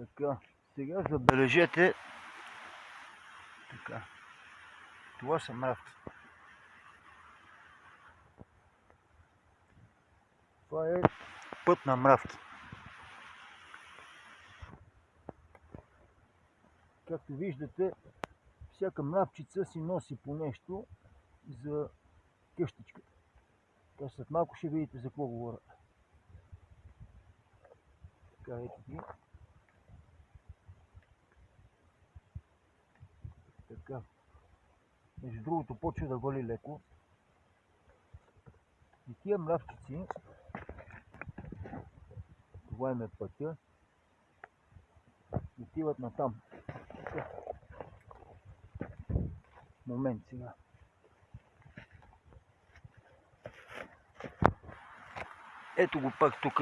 Така, сега забележете. Така. Това са мравки. Това е път на мравки. Както виждате, всяка мравчица си носи по нещо за къщичката. Така, след малко ще видите за какво говоря. Така, ето ги. Така. Между другото, почва да вали леко. И тия мравчици, това им е пътя, отиват натам. Така. Момент сега. Ето го пак тук.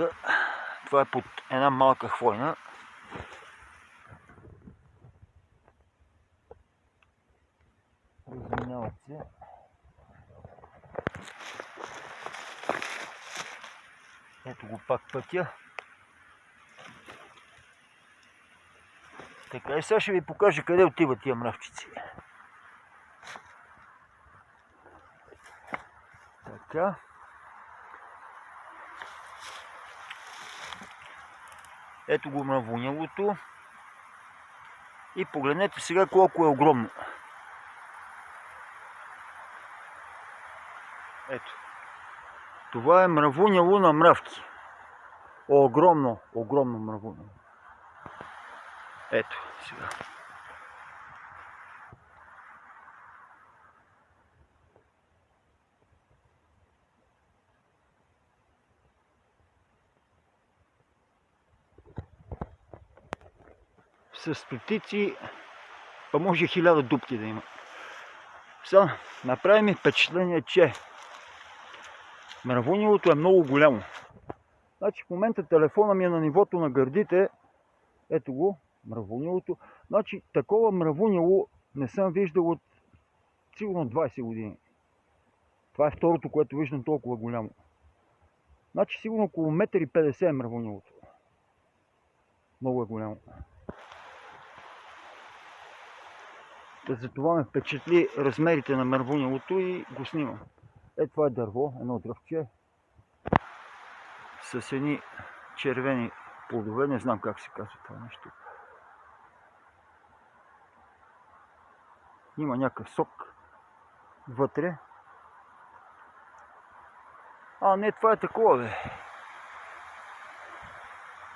Това е под една малка хвойна. Разминават се. Ето го пак пътя. Така, и сега ще ви покажа къде отиват тия мравчици. Така. Ето го мравунялото. И погледнете сега колко е огромно. Ето. Това е мравуняло на мравки. Огромно, огромно мравуняло. Ето сега. С стотици, па може 1000 дупки да има. Сега направи ми впечатление, че мравунялото е много голямо. Значи в момента телефона ми е на нивото на гърдите. Ето го, мравунялото. Значи такова мравуняло не съм виждал от сигурно 20 години. Това е второто, което виждам толкова голямо. Значи сигурно около 1,50 м е мравунялото. Много е голямо. Затова ме впечатли размерите на мравунялото и го снимам. Ето това е дърво, едно дръвче. С едни червени плодове, не знам как се казва това нещо. Има някакъв сок вътре. А, не, това е такова, бе.